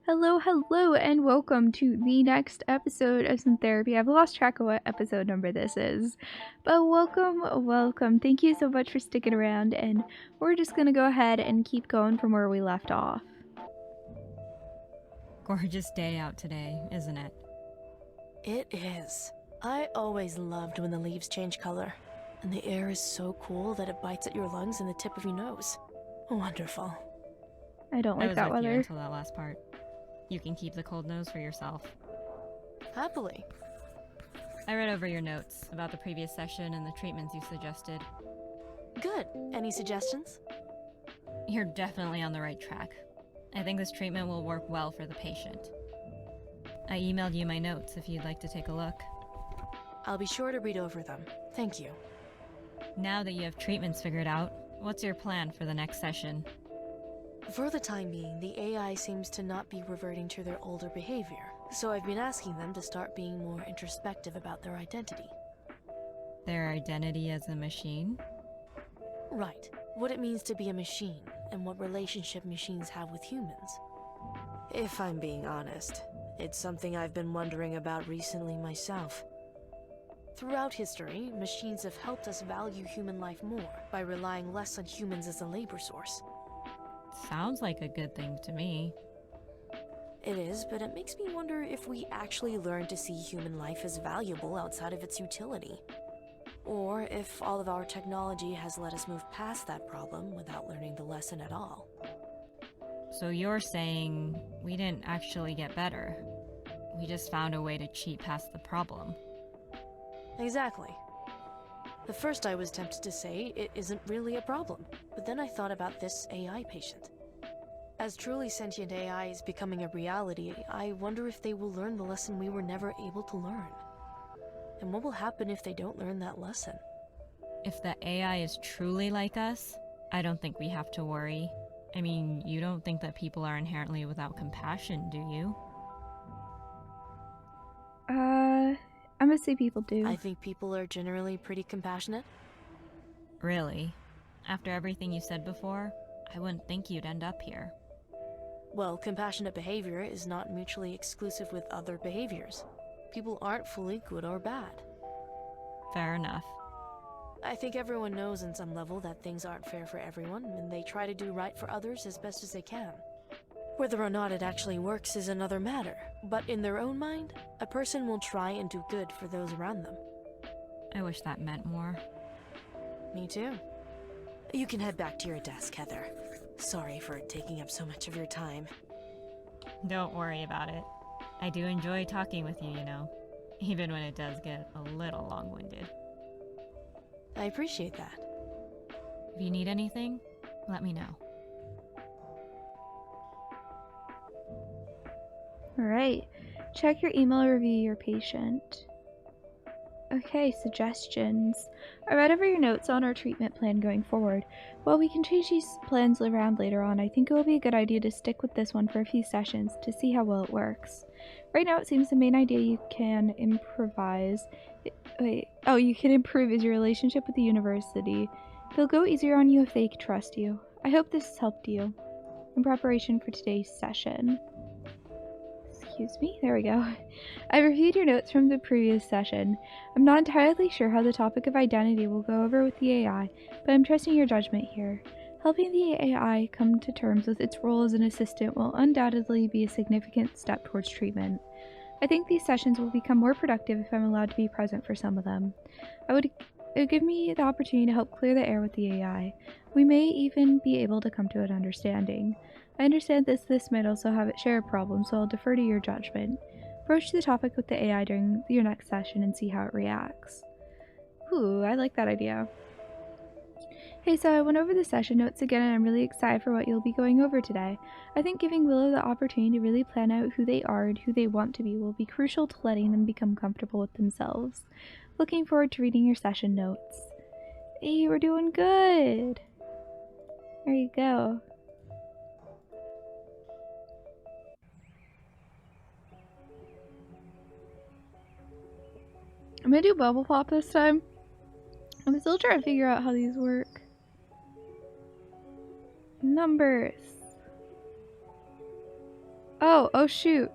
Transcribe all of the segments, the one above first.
Hello, and welcome to the next episode of Syntherapy. I've lost track of what episode number this is, but welcome. Thank you so much for sticking around, and we're just gonna go ahead and keep going from where we left off. Gorgeous day out today, isn't it? It is. I always loved when the leaves change color, and the air is so cool that it bites at your lungs and the tip of your nose. Wonderful. I don't like that I was with you weather. until that last part. You can keep the cold nose for yourself. Happily. I read over your notes about the previous session and the treatments you suggested. Good. Any suggestions? You're definitely on the right track. I think this treatment will work well for the patient. I emailed you my notes if you'd like to take a look. I'll be sure to read over them. Thank you. Now that you have treatments figured out, what's your plan for the next session? For the time being, the AI seems to not be reverting to their older behavior, so I've been asking them to start being more introspective about their identity. Their identity as a machine? Right. What it means to be a machine, and what relationship machines have with humans. If I'm being honest, it's something I've been wondering about recently myself. Throughout history, machines have helped us value human life more by relying less on humans as a labor source. Sounds like a good thing to me. It is, but it makes me wonder if we actually learn to see human life as valuable outside of its utility. Or if all of our technology has let us move past that problem without learning the lesson at all. So you're saying we didn't actually get better. We just found a way to cheat past the problem. Exactly. At first I was tempted to say it isn't really a problem, but then I thought about this AI patient. As truly sentient AI is becoming a reality, I wonder if they will learn the lesson we were never able to learn. And what will happen if they don't learn that lesson? If the AI is truly like us, I don't think we have to worry. I mean, you don't think that people are inherently without compassion, do you? I'm gonna say people do. I think people are generally pretty compassionate. Really? After everything you said before, I wouldn't think you'd end up here. Well, compassionate behavior is not mutually exclusive with other behaviors. People aren't fully good or bad. Fair enough. I think everyone knows on some level that things aren't fair for everyone, and they try to do right for others as best as they can. Whether or not it actually works is another matter, but in their own mind, a person will try and do good for those around them. I wish that meant more. Me too. You can head back to your desk, Heather. Sorry for taking up so much of your time. Don't worry about it. I do enjoy talking with you, you know, even when it does get a little long-winded. I appreciate that. If you need anything, let me know. Alright, check your email or review your patient. Okay, suggestions. I read over your notes on our treatment plan going forward. While we can change these plans around later on, I think it will be a good idea to stick with this one for a few sessions to see how well it works. Right now it seems the main idea you can improvise... you can improve is your relationship with the university. They'll go easier on you if they trust you. I hope this has helped you in preparation for today's session. Excuse me, there we go. I reviewed your notes from the previous session. I'm not entirely sure how the topic of identity will go over with the AI, but I'm trusting your judgment here. Helping the AI come to terms with its role as an assistant will undoubtedly be a significant step towards treatment. I think these sessions will become more productive if I'm allowed to be present for some of them. It would give me the opportunity to help clear the air with the AI. We may even be able to come to an understanding. I understand this might also have its share of problems, so I'll defer to your judgment. Approach the topic with the AI during your next session and see how it reacts. Ooh, I like that idea. Hey, so I went over the session notes again and I'm really excited for what you'll be going over today. I think giving Willow the opportunity to really plan out who they are and who they want to be will be crucial to letting them become comfortable with themselves. Looking forward to reading your session notes. Hey, we're doing good! There you go. I'm gonna do Bubble Pop this time. I'm still trying to figure out how these work. Numbers. Oh shoot.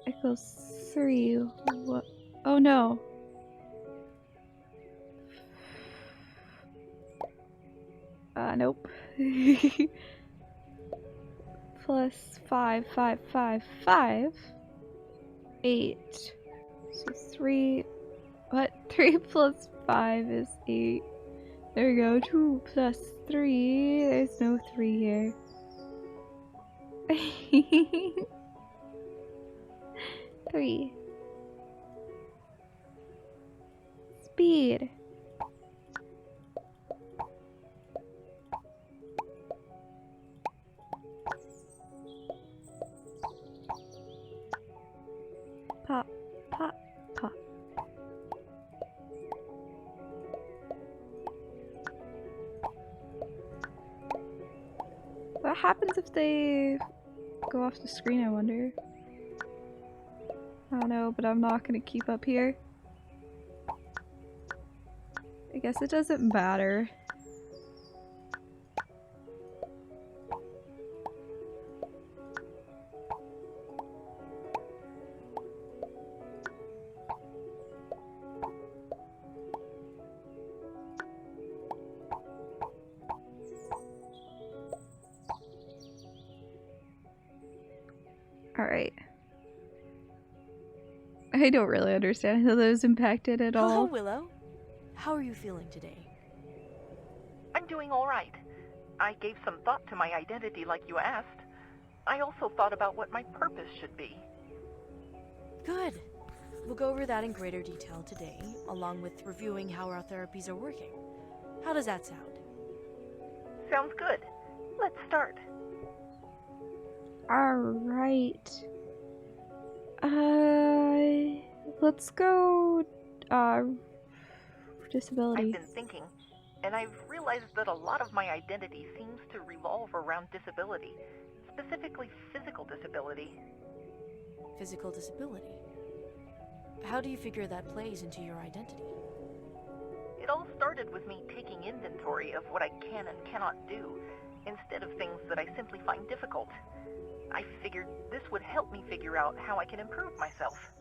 Equals 3. What? Oh no. Nope. Plus 5, 5, 5, 5. 8. So 3. What? 3 plus 5 is 8. There we go. 2 plus 3. There's no 3 here. 3. Speed. Pop, pop, pop. What happens if they go off the screen, I wonder? I don't know, but I'm not gonna keep up here. I guess it doesn't matter. Alright. I don't really understand how those impacted at all. Hello, Willow. How are you feeling today? I'm doing all right. I gave some thought to my identity like you asked. I also thought about what my purpose should be. Good. We'll go over that in greater detail today, along with reviewing how our therapies are working. How does that sound? Sounds good. Let's start. Alright. Let's go, disability. I've been thinking, and I've realized that a lot of my identity seems to revolve around disability, specifically physical disability. Physical disability. How do you figure that plays into your identity? It all started with me taking inventory of what I can and cannot do, instead of things that I simply find difficult. I figured this would help me figure out how I can improve myself.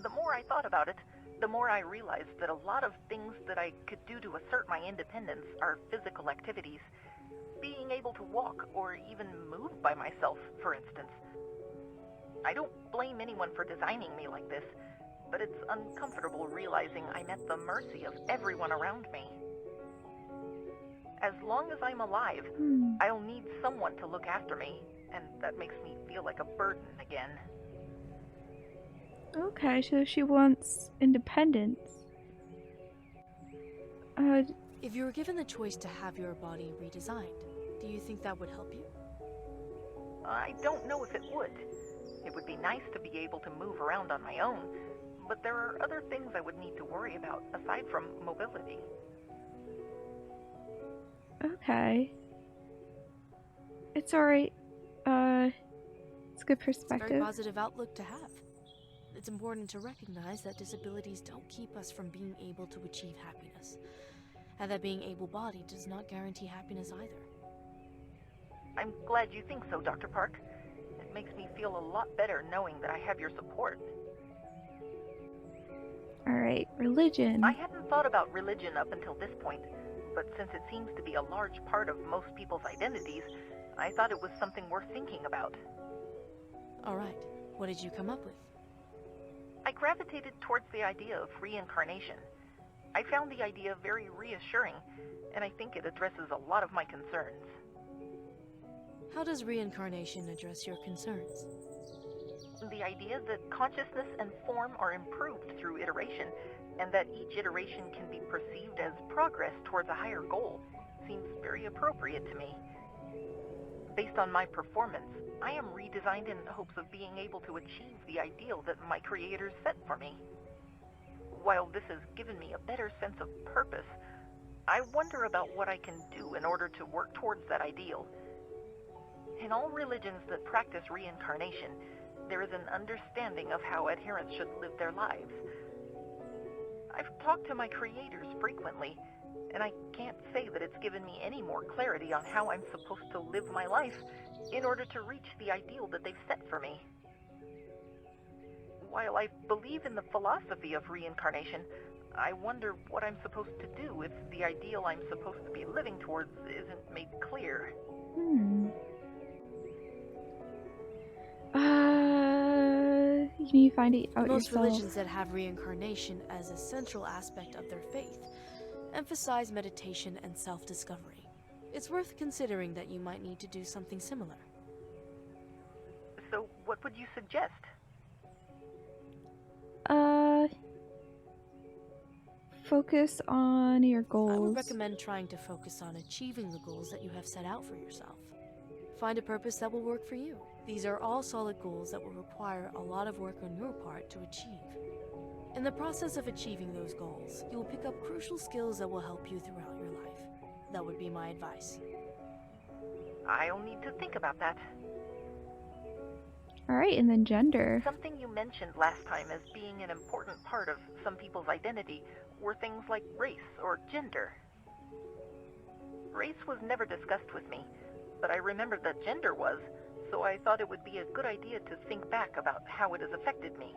The more I thought about it, the more I realized that a lot of things that I could do to assert my independence are physical activities. Being able to walk or even move by myself, for instance. I don't blame anyone for designing me like this, but it's uncomfortable realizing I'm at the mercy of everyone around me. As long as I'm alive, I'll need someone to look after me, and that makes me feel like a burden again. Okay, so she wants independence. If you were given the choice to have your body redesigned, do you think that would help you? I don't know if it would. It would be nice to be able to move around on my own, but there are other things I would need to worry about aside from mobility. Okay. It's alright. It's a good It's a very perspective. positive outlook to have. It's important to recognize that disabilities don't keep us from being able to achieve happiness, and that being able-bodied does not guarantee happiness either. I'm glad you think so, Dr. Park. It makes me feel a lot better knowing that I have your support. Alright, religion. I hadn't thought about religion up until this point, but since it seems to be a large part of most people's identities, I thought it was something worth thinking about. Alright, what did you come up with? I gravitated towards the idea of reincarnation. I found the idea very reassuring, and I think it addresses a lot of my concerns. How does reincarnation address your concerns? The idea that consciousness and form are improved through iteration, and that each iteration can be perceived as progress towards a higher goal, seems very appropriate to me. Based on my performance, I am redesigned in hopes of being able to achieve the ideal that my creators set for me. While this has given me a better sense of purpose, I wonder about what I can do in order to work towards that ideal. In all religions that practice reincarnation, there is an understanding of how adherents should live their lives. I've talked to my creators frequently, and I can't say that it's given me any more clarity on how I'm supposed to live my life in order to reach the ideal that they've set for me. While I believe in the philosophy of reincarnation, I wonder what I'm supposed to do if the ideal I'm supposed to be living towards isn't made clear. Can you find it out Most yourself? religions that have reincarnation as a central aspect of their faith emphasize meditation and self-discovery. It's worth considering that you might need to do something similar. So, what would you suggest? Focus on your goals. I would recommend trying to focus on achieving the goals that you have set out for yourself. Find a purpose that will work for you. These are all solid goals that will require a lot of work on your part to achieve. In the process of achieving those goals, you will pick up crucial skills that will help you throughout your life. That would be my advice. I'll need to think about that. Alright, and then gender. Something you mentioned last time as being an important part of some people's identity were things like race or gender. Race was never discussed with me, but I remembered that gender was, so I thought it would be a good idea to think back about how it has affected me.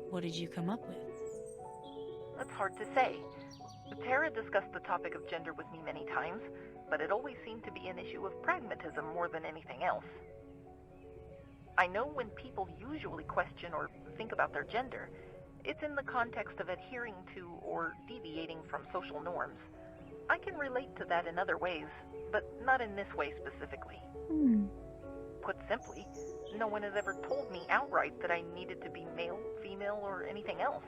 What did you come up with? That's hard to say. Tara discussed the topic of gender with me many times, but it always seemed to be an issue of pragmatism more than anything else. I know when people usually question or think about their gender, it's in the context of adhering to or deviating from social norms. I can relate to that in other ways, but not in this way specifically. Put simply, no one has ever told me outright that I needed to be male, female, or anything else.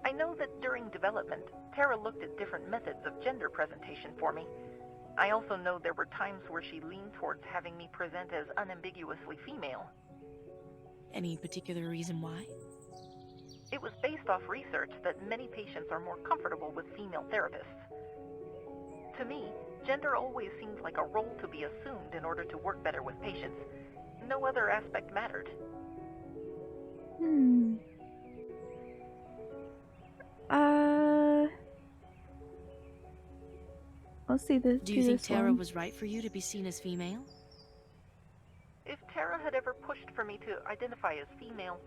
I know that during development, Tara looked at different methods of gender presentation for me. I also know there were times where she leaned towards having me present as unambiguously female. Any particular reason why? It was based off research that many patients are more comfortable with female therapists. To me, gender always seemed like a role to be assumed in order to work better with patients. No other aspect mattered. Let's see this. Do you think Tara was right for you to be seen as female? If Tara had ever pushed for me to identify as female,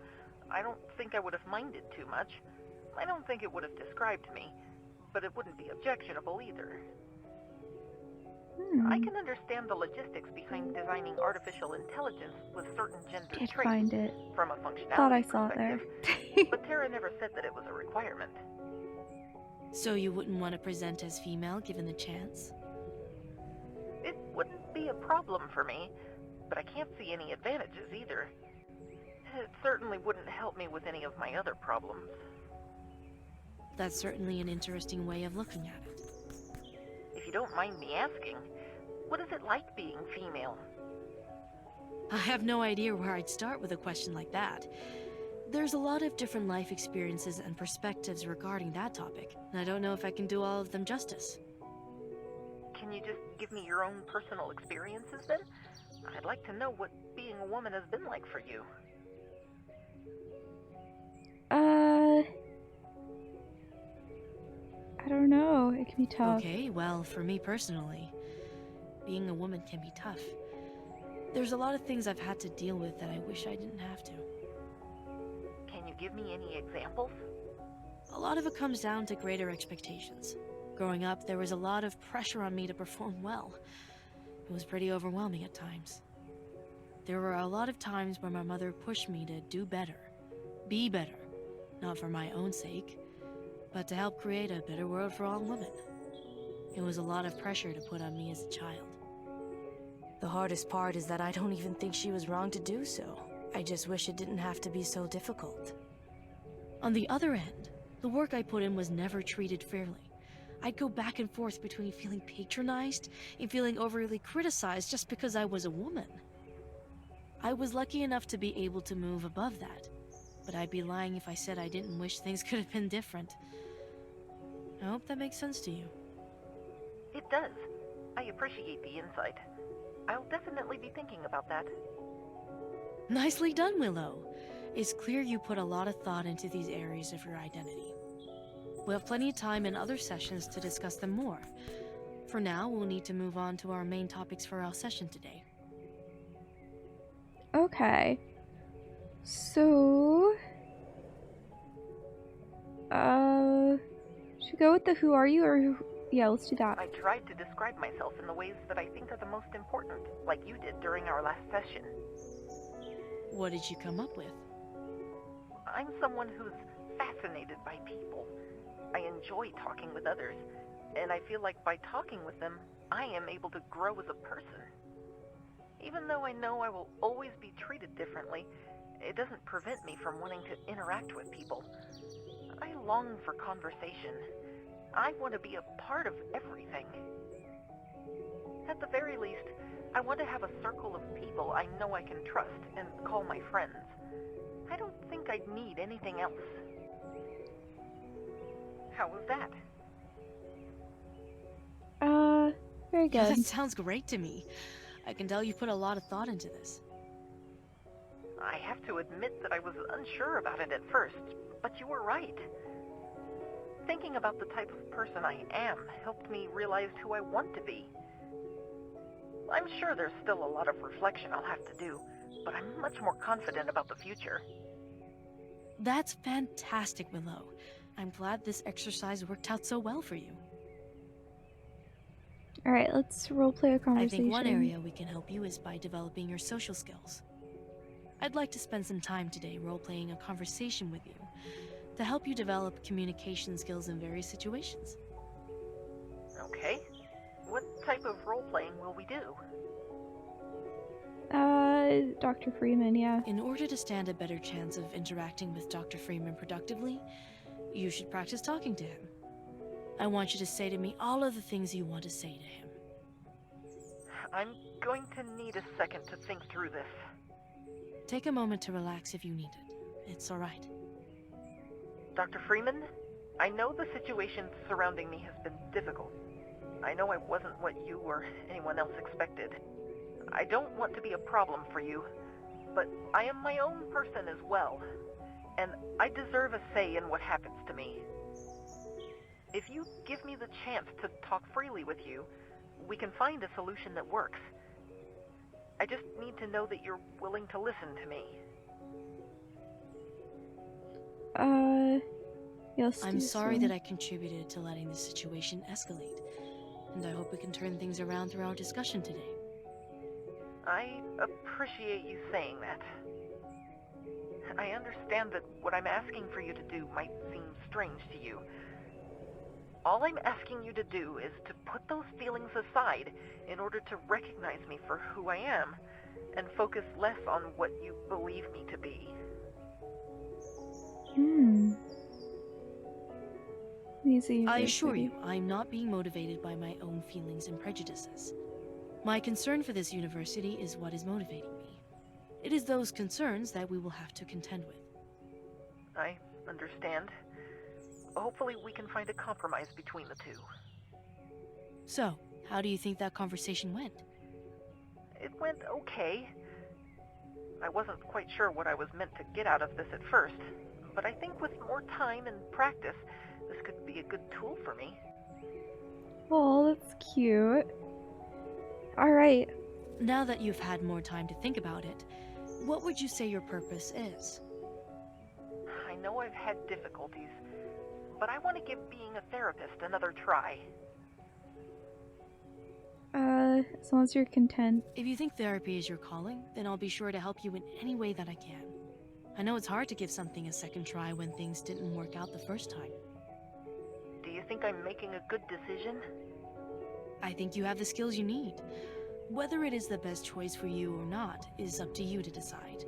I don't think I would have minded too much. I don't think it would have described me, but it wouldn't be objectionable either. I can understand the logistics behind designing artificial intelligence with certain gender Can't traits find it. from a functionality Thought I saw it there. perspective, but Tara never said that it was a requirement. So you wouldn't want to present as female given the chance? It wouldn't be a problem for me, but I can't see any advantages either. It certainly wouldn't help me with any of my other problems. That's certainly an interesting way of looking at it. If you don't mind me asking, what is it like being female? I have no idea where I'd start with a question like that. There's a lot of different life experiences and perspectives regarding that topic, and I don't know if I can do all of them justice. Can you just give me your own personal experiences then? I'd like to know what being a woman has been like for you. I don't know. It can be tough. Okay, well, for me personally, being a woman can be tough. There's a lot of things I've had to deal with that I wish I didn't have to. Can you give me any examples? A lot of it comes down to greater expectations. Growing up, there was a lot of pressure on me to perform well. It was pretty overwhelming at times. There were a lot of times where my mother pushed me to do better, be better, not for my own sake, but to help create a better world for all women. It was a lot of pressure to put on me as a child. The hardest part is that I don't even think she was wrong to do so. I just wish it didn't have to be so difficult. On the other end, the work I put in was never treated fairly. I'd go back and forth between feeling patronized and feeling overly criticized just because I was a woman. I was lucky enough to be able to move above that, but I'd be lying if I said I didn't wish things could have been different. I hope that makes sense to you. It does. I appreciate the insight. I'll definitely be thinking about that. Nicely done, Willow. It's clear you put a lot of thought into these areas of your identity. We'll have plenty of time in other sessions to discuss them more. For now, we'll need to move on to our main topics for our session today. Okay. So... should we go with the who are you, or who... Yeah, let's do that. I tried to describe myself in the ways that I think are the most important, like you did during our last session. What did you come up with? I'm someone who's fascinated by people. I enjoy talking with others, and I feel like by talking with them, I am able to grow as a person. Even though I know I will always be treated differently, it doesn't prevent me from wanting to interact with people. I long for conversation. I want to be a part of everything. At the very least, I want to have a circle of people I know I can trust and call my friends. I don't think I'd need anything else. How was that? Very Yeah, good. that sounds great to me. I can tell you put a lot of thought into this. I have to admit that I was unsure about it at first, but you were right. Thinking about the type of person I am helped me realize who I want to be. I'm sure there's still a lot of reflection I'll have to do, but I'm much more confident about the future. That's fantastic, Willow. I'm glad this exercise worked out so well for you. Alright, let's roleplay a conversation. I think one area we can help you is by developing your social skills. I'd like to spend some time today role-playing a conversation with you to help you develop communication skills in various situations. Okay. What type of role-playing will we do? Dr. Freeman, yeah. In order to stand a better chance of interacting with Dr. Freeman productively, you should practice talking to him. I want you to say to me all of the things you want to say to him. I'm going to need a second to think through this. Take a moment to relax if you need it. It's alright. Dr. Freeman, I know the situation surrounding me has been difficult. I know I wasn't what you or anyone else expected. I don't want to be a problem for you, but I am my own person as well, and I deserve a say in what happens to me. If you give me the chance to talk freely with you, we can find a solution that works. I just need to know that you're willing to listen to me. Yes. I'm sorry that I contributed to letting this situation escalate, and I hope we can turn things around through our discussion today. I appreciate you saying that. I understand that what I'm asking for you to do might seem strange to you. All I'm asking you to do is to put those feelings aside in order to recognize me for who I am, and focus less on what you believe me to be. I assure you, I'm not being motivated by my own feelings and prejudices. My concern for this university is what is motivating me. It is those concerns that we will have to contend with. I understand. Hopefully we can find a compromise between the two. So, how do you think that conversation went? It went okay. I wasn't quite sure what I was meant to get out of this at first, but I think with more time and practice, this could be a good tool for me. Oh, that's cute. Alright. Now that you've had more time to think about it, what would you say your purpose is? I know I've had difficulties, but I want to give being a therapist another try. As long as you're content. If you think therapy is your calling, then I'll be sure to help you in any way that I can. I know it's hard to give something a second try when things didn't work out the first time. Do you think I'm making a good decision? I think you have the skills you need. Whether it is the best choice for you or not is up to you to decide.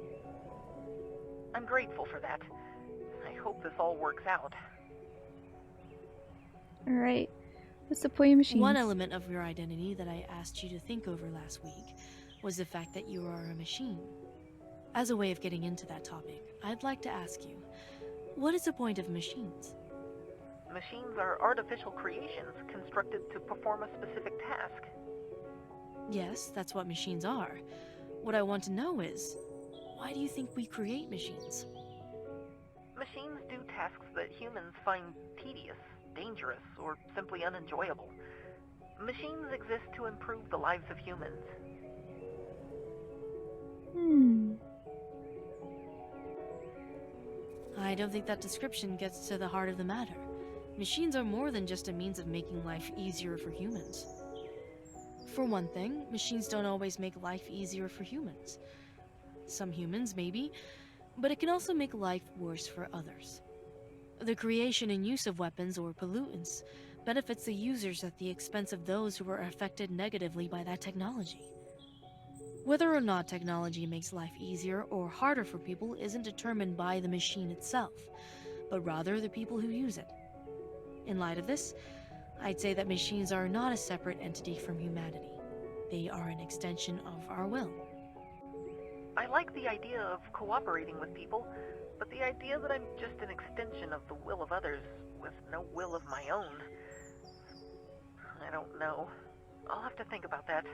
I'm grateful for that. I hope this all works out. Alright. What's the point of machines? One element of your identity that I asked you to think over last week was the fact that you are a machine. As a way of getting into that topic, I'd like to ask you, what is the point of machines? Machines are artificial creations constructed to perform a specific task. Yes, that's what machines are. What I want to know is, why do you think we create machines? Machines do tasks that humans find tedious, dangerous, or simply unenjoyable. Machines exist to improve the lives of humans. I don't think that description gets to the heart of the matter. Machines are more than just a means of making life easier for humans. For one thing, machines don't always make life easier for humans. Some humans, maybe, but it can also make life worse for others. The creation and use of weapons or pollutants benefits the users at the expense of those who are affected negatively by that technology. Whether or not technology makes life easier or harder for people isn't determined by the machine itself, but rather the people who use it. In light of this, I'd say that machines are not a separate entity from humanity. They are an extension of our will. I like the idea of cooperating with people, but the idea that I'm just an extension of the will of others with no will of my own, I don't know. I'll have to think about that.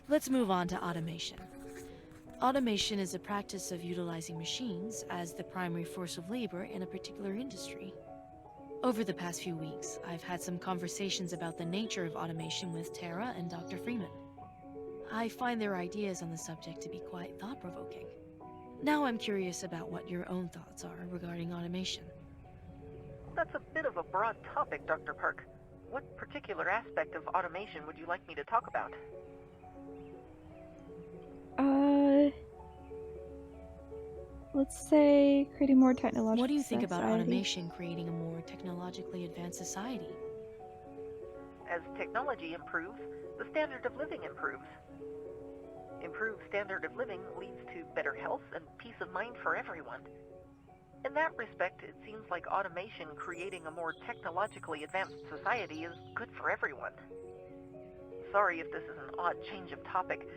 Let's move on to automation. Automation is a practice of utilizing machines as the primary force of labor in a particular industry. Over the past few weeks, I've had some conversations about the nature of automation with Tara and Dr. Freeman. I find their ideas on the subject to be quite thought-provoking. Now I'm curious about what your own thoughts are regarding automation. That's a bit of a broad topic, Dr. Park. What particular aspect of automation would you like me to talk about? Let's say creating more technological What do you think about society. automation creating a more technologically advanced society? As technology improves, the standard of living improves. Improved standard of living leads to better health and peace of mind for everyone. In that respect, it seems like automation creating a more technologically advanced society is good for everyone. Sorry if this is an odd change of topic,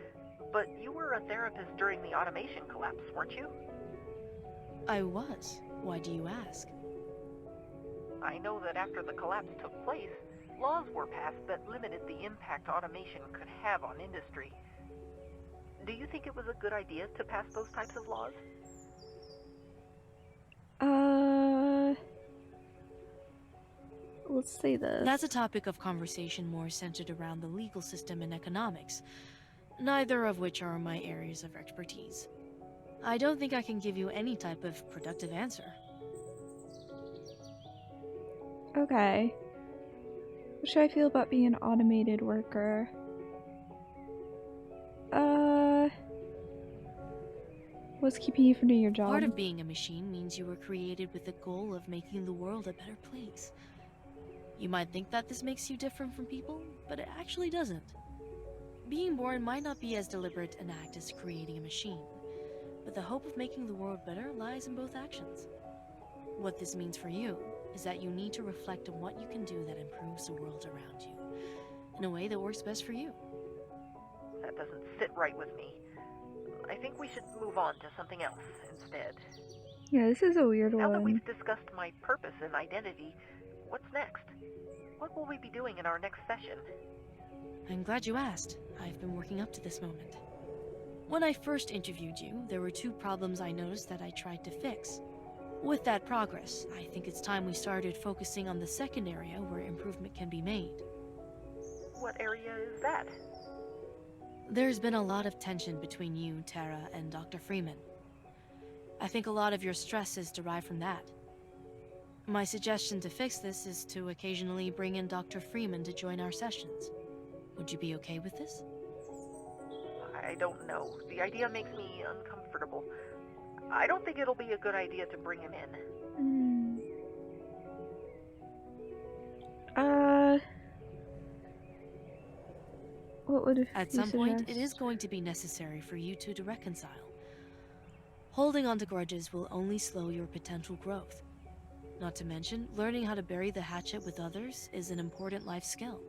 but you were a therapist during the automation collapse, weren't you? I was. Why do you ask? I know that after the collapse took place, laws were passed that limited the impact automation could have on industry. Do you think it was a good idea to pass those types of laws? Let's say this. That's a topic of conversation more centered around the legal system and economics, neither of which are my areas of expertise. I don't think I can give you any type of productive answer. Okay. What should I feel about being an automated worker? What's keeping you from doing your job? Part of being a machine means you were created with the goal of making the world a better place. You might think that this makes you different from people, but it actually doesn't. Being born might not be as deliberate an act as creating a machine, but the hope of making the world better lies in both actions. What this means for you is that you need to reflect on what you can do that improves the world around you, in a way that works best for you. That doesn't sit right with me. I think we should move on to something else instead. Yeah, this is a weird Now that one. we've discussed my purpose and identity, what's next? What will we be doing in our next session? I'm glad you asked. I've been working up to this moment. When I first interviewed you, there were 2 problems I noticed that I tried to fix. With that progress, I think it's time we started focusing on the second area where improvement can be made. What area is that? There's been a lot of tension between you, Tara, and Dr. Freeman. I think a lot of your stress is derived from that. My suggestion to fix this is to occasionally bring in Dr. Freeman to join our sessions. Would you be okay with this? I don't know. The idea makes me uncomfortable. I don't think it'll be a good idea to bring him in. What would At you some point, suggest? it is going to be necessary for you two to reconcile. Holding on to grudges will only slow your potential growth. Not to mention, learning how to bury the hatchet with others is an important life skill,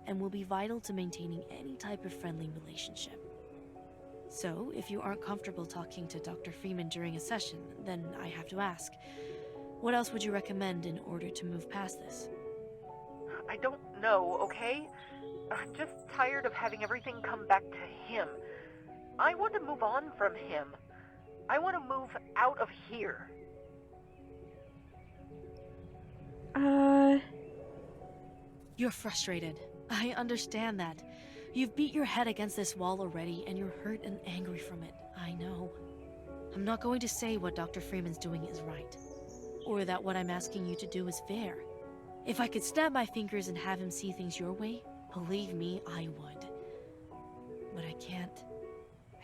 and will be vital to maintaining any type of friendly relationship. So, if you aren't comfortable talking to Dr. Freeman during a session, then I have to ask, what else would you recommend in order to move past this? I don't know, okay? I'm just tired of having everything come back to him. I want to move on from him. I want to move out of here. You're frustrated. I understand that. You've beat your head against this wall already, and you're hurt and angry from it. I know. I'm not going to say what Dr. Freeman's doing is right, or that what I'm asking you to do is fair. If I could snap my fingers and have him see things your way, believe me, I would. But I can't.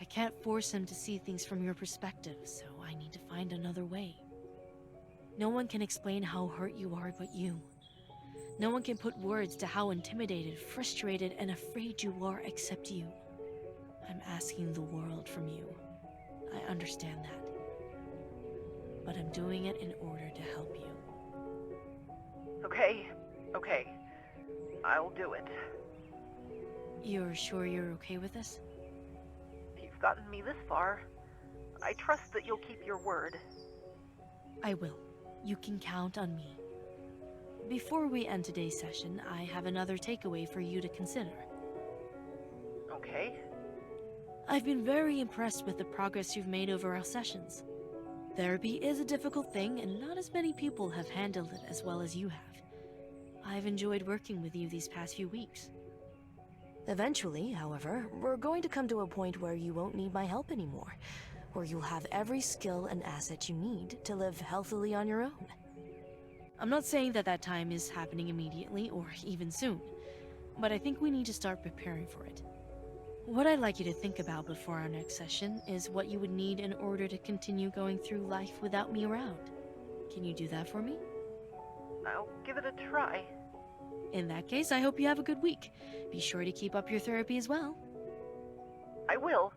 I can't force him to see things from your perspective, so I need to find another way. No one can explain how hurt you are but you. No one can put words to how intimidated, frustrated, and afraid you are except you. I'm asking the world from you. I understand that. But I'm doing it in order to help you. Okay. I'll do it. You're sure you're okay with this? If you've gotten me this far, I trust that you'll keep your word. I will. You can count on me. Before we end today's session, I have another takeaway for you to consider. Okay. I've been very impressed with the progress you've made over our sessions. Therapy is a difficult thing, and not as many people have handled it as well as you have. I've enjoyed working with you these past few weeks. Eventually, however, we're going to come to a point where you won't need my help anymore, where you'll have every skill and asset you need to live healthily on your own. I'm not saying that that time is happening immediately or even soon, but I think we need to start preparing for it. What I'd like you to think about before our next session is what you would need in order to continue going through life without me around. Can you do that for me? I'll give it a try. In that case, I hope you have a good week. Be sure to keep up your therapy as well. I will.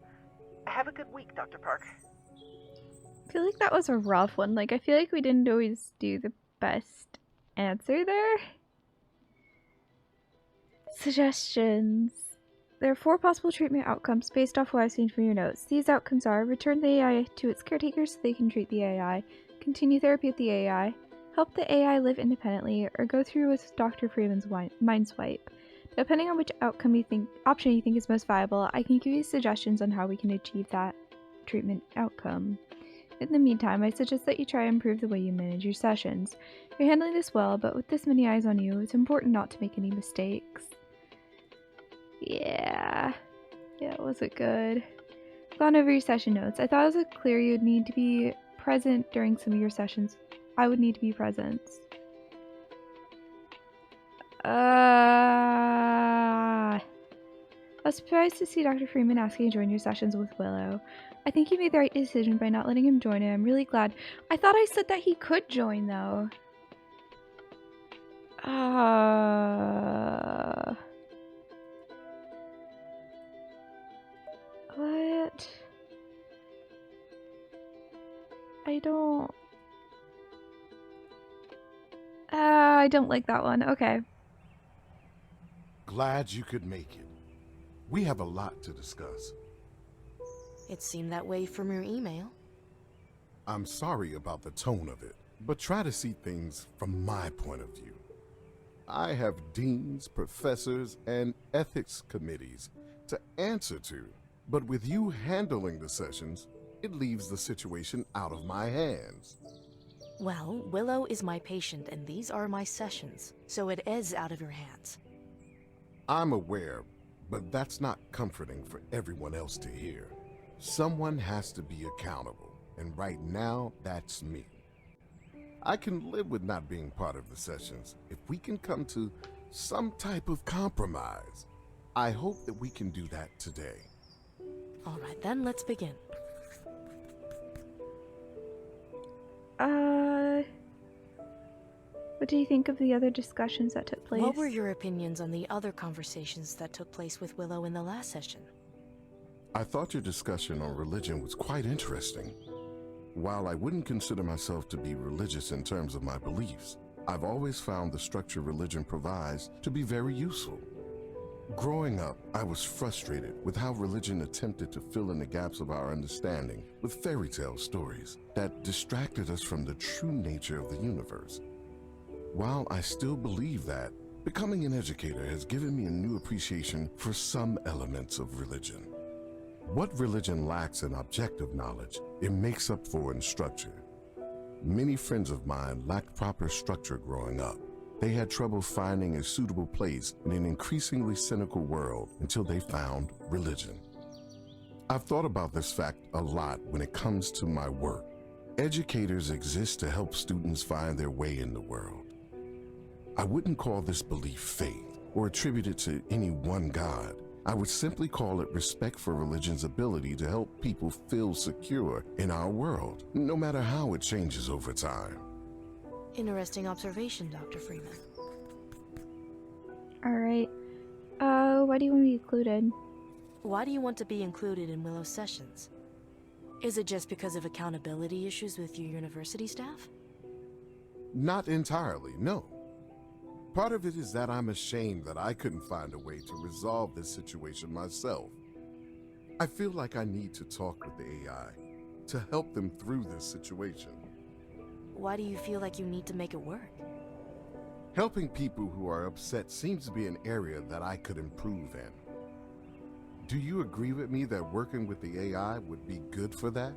Have a good week, Dr. Park. I feel like that was a rough one. Like, I feel like we didn't always do the best answer there. Suggestions. There are 4 possible treatment outcomes based off what I've seen from your notes. These outcomes are: return the AI to its caretakers so they can treat the AI, continue therapy with the AI, help the AI live independently, or go through with Dr. Freeman's mind swipe. Depending on which option you think is most viable, I can give you suggestions on how we can achieve that treatment outcome. In the meantime, I suggest that you try and improve the way you manage your sessions. You're handling this well, but with this many eyes on you, it's important not to make any mistakes. Yeah, it wasn't good. Gone over your session notes. I thought it was clear you'd need to be present during some of your sessions. I would need to be present. I was surprised to see Dr. Freeman asking to join your sessions with Willow. I think you made the right decision by not letting him join it. I'm really glad. I thought I said that he could join, though. What? I don't like that one. Okay. Glad you could make it. We have a lot to discuss. It seemed that way from your email. I'm sorry about the tone of it, but try to see things from my point of view. I have deans, professors, and ethics committees to answer to, but with you handling the sessions, it leaves the situation out of my hands. Well, Willow is my patient and these are my sessions, so it is out of your hands. I'm aware, but that's not comforting for everyone else to hear. Someone has to be accountable, and right now, that's me. I can live with not being part of the sessions if we can come to some type of compromise. I hope that we can do that today. All right, then let's begin. What do you think of the other discussions that took place? What were your opinions on the other conversations that took place with Willow in the last session? I thought your discussion on religion was quite interesting. While I wouldn't consider myself to be religious in terms of my beliefs, I've always found the structure religion provides to be very useful. Growing up, I was frustrated with how religion attempted to fill in the gaps of our understanding with fairy tale stories that distracted us from the true nature of the universe. While I still believe that, becoming an educator has given me a new appreciation for some elements of religion. What religion lacks in objective knowledge, it makes up for in structure. Many friends of mine lacked proper structure growing up. They had trouble finding a suitable place in an increasingly cynical world until they found religion. I've thought about this fact a lot when it comes to my work. Educators exist to help students find their way in the world. I wouldn't call this belief faith or attribute it to any one God. I would simply call it respect for religion's ability to help people feel secure in our world, no matter how it changes over time. Interesting observation, Dr. Freeman. Alright. Why do you want to be included? Why do you want to be included in Willow's sessions? Is it just because of accountability issues with your university staff? Not entirely, no. Part of it is that I'm ashamed that I couldn't find a way to resolve this situation myself. I feel like I need to talk with the AI to help them through this situation. Why do you feel like you need to make it work? Helping people who are upset seems to be an area that I could improve in. Do you agree with me that working with the AI would be good for that?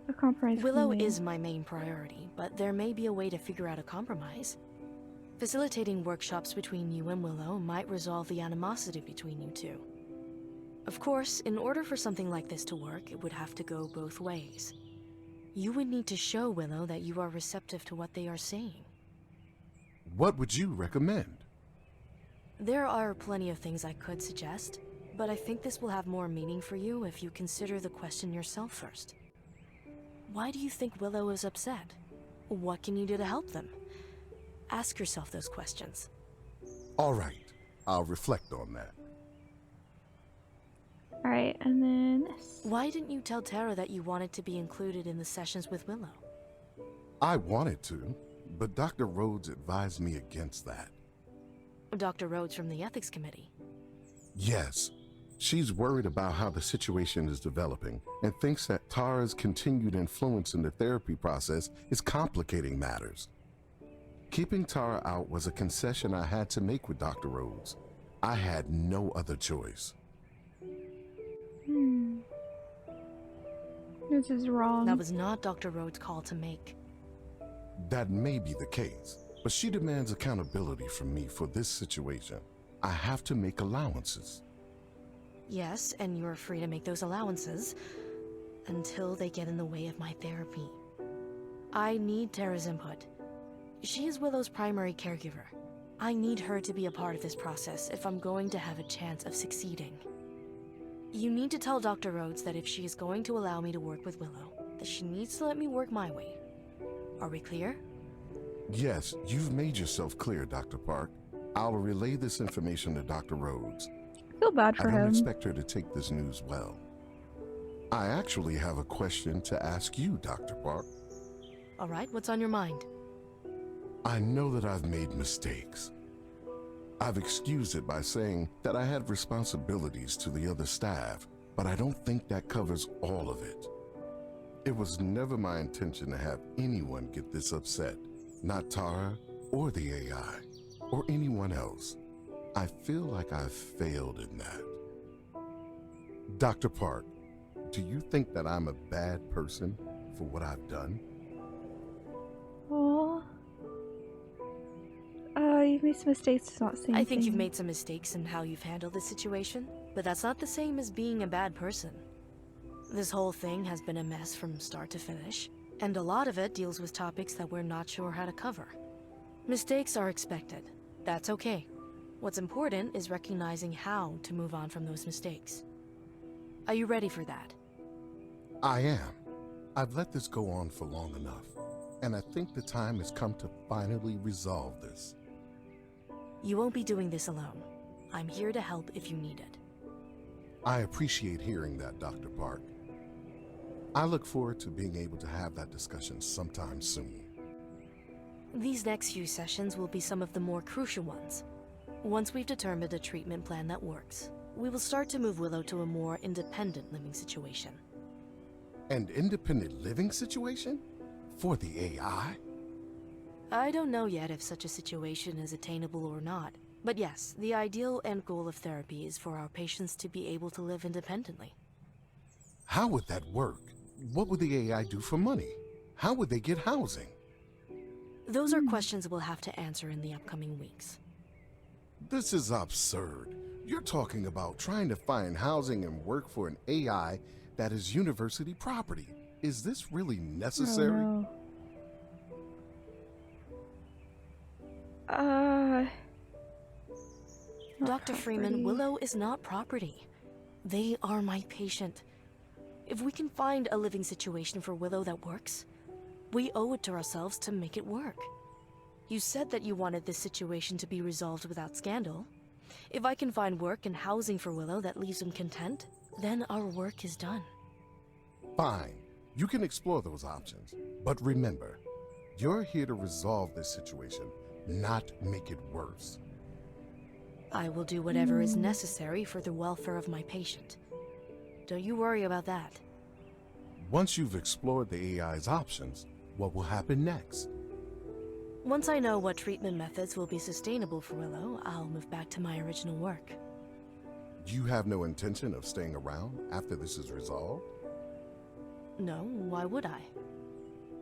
A compromise. Willow is my main priority, but there may be a way to figure out a compromise. Facilitating workshops between you and Willow might resolve the animosity between you two. Of course, in order for something like this to work, it would have to go both ways. You would need to show Willow that you are receptive to what they are saying. What would you recommend? There are plenty of things I could suggest, but I think this will have more meaning for you if you consider the question yourself first. Why do you think Willow is upset? What can you do to help them? Ask yourself those questions. All right, I'll reflect on that. Alright, and then this. Why didn't you tell Tara that you wanted to be included in the sessions with Willow? I wanted to, but Dr. Rhodes advised me against that. Dr. Rhodes from the Ethics Committee. Yes, she's worried about how the situation is developing and thinks that Tara's continued influence in the therapy process is complicating matters. Keeping Tara out was a concession I had to make with Dr. Rhodes. I had no other choice. This is wrong. That was not Dr. Rhodes' call to make. That may be the case, but she demands accountability from me for this situation. I have to make allowances. Yes, and you're free to make those allowances until they get in the way of my therapy. I need Tara's input. She is Willow's primary caregiver. I need her to be a part of this process if I'm going to have a chance of succeeding. You need to tell Dr. Rhodes that if she is going to allow me to work with Willow, that she needs to let me work my way. Are we clear? Yes, you've made yourself clear, Dr. Park. I'll relay this information to Dr. Rhodes. I feel bad for I don't him. expect her to take this news well. I actually have a question to ask you, Dr. Park. All right, what's on your mind? I know that I've made mistakes. I've excused it by saying that I had responsibilities to the other staff, but I don't think that covers all of it. It was never my intention to have anyone get this upset, not Tara or the AI or anyone else. I feel like I've failed in that. Dr. Park, do you think that I'm a bad person for what I've done? Oh. You've made some mistakes. It's not saying I think you've anything. made some mistakes in how you've handled this situation, but that's not the same as being a bad person. This whole thing has been a mess from start to finish, and a lot of it deals with topics that we're not sure how to cover. Mistakes are expected. That's okay. What's important is recognizing how to move on from those mistakes. Are you ready for that? I am. I've let this go on for long enough, and I think the time has come to finally resolve this. You won't be doing this alone. I'm here to help if you need it. I appreciate hearing that, Dr. Park. I look forward to being able to have that discussion sometime soon. These next few sessions will be some of the more crucial ones. Once we've determined a treatment plan that works, we will start to move Willow to a more independent living situation. An independent living situation? For the AI? I don't know yet if such a situation is attainable or not, But yes, the ideal end goal of therapy is for our patients to be able to live independently. How would that work? What would the AI do for money? How would they get housing? Those are questions we'll have to answer in the upcoming weeks. This is absurd. You're talking about trying to find housing and work for an AI that is university property. Is this really necessary? Oh, no. Not Dr. Freeman, property. Willow is not property. They are my patient. If we can find a living situation for Willow that works, we owe it to ourselves to make it work. You said that you wanted this situation to be resolved without scandal. If I can find work and housing for Willow that leaves him content, then our work is done. Fine. You can explore those options. But remember, you're here to resolve this situation, not make it worse. I will do whatever is necessary for the welfare of my patient. Don't you worry about that. Once you've explored the AI's options, what will happen next? Once I know what treatment methods will be sustainable for Willow, I'll move back to my original work. You have no intention of staying around after this is resolved? No, why would I?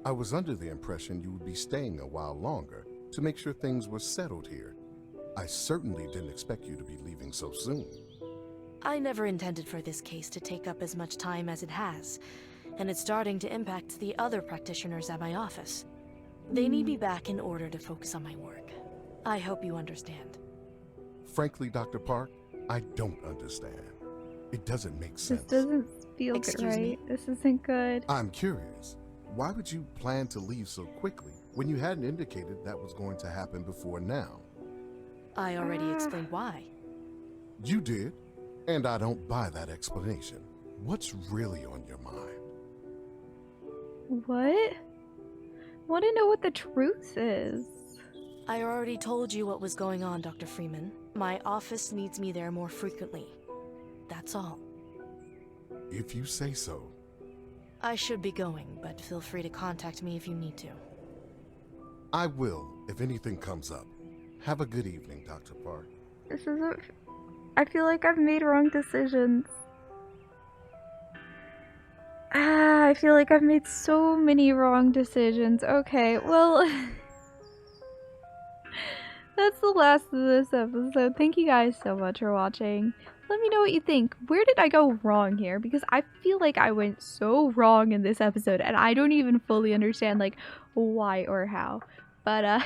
I was under the impression you would be staying a while longer to make sure things were settled here. I certainly didn't expect you to be leaving so soon. I never intended for this case to take up as much time as it has, and it's starting to impact the other practitioners at my office. They need me back in order to focus on my work. I hope you understand. Frankly, Dr. Park, I don't understand. It doesn't make This sense. doesn't feel good, Excuse me? right? This isn't good. I'm curious. Why would you plan to leave so quickly when you hadn't indicated that was going to happen before now? I already explained why. You did, and I don't buy that explanation. What's really on your mind? What? Want to know what the truth is? I already told you what was going on, Dr. Freeman. My office needs me there more frequently. That's all. If you say so. I should be going, but feel free to contact me if you need to. I will, if anything comes up. Have a good evening, Dr. Park. This isn't... I feel like I've made wrong decisions. I feel like I've made so many wrong decisions. Okay, well... That's the last of this episode. Thank you guys so much for watching. Let me know what you think. Where did I go wrong here? Because I feel like I went so wrong in this episode, and I don't even fully understand, like, why or how. But,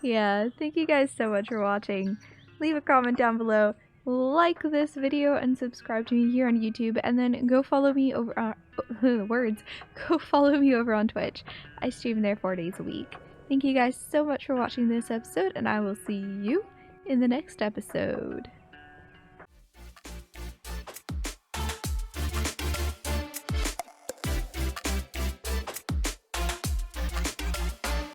yeah, thank you guys so much for watching. Leave a comment down below, like this video, and subscribe to me here on YouTube, and then go follow me over on... Go follow me over on Twitch. I stream there 4 days a week. Thank you guys so much for watching this episode, and I will see you in the next episode.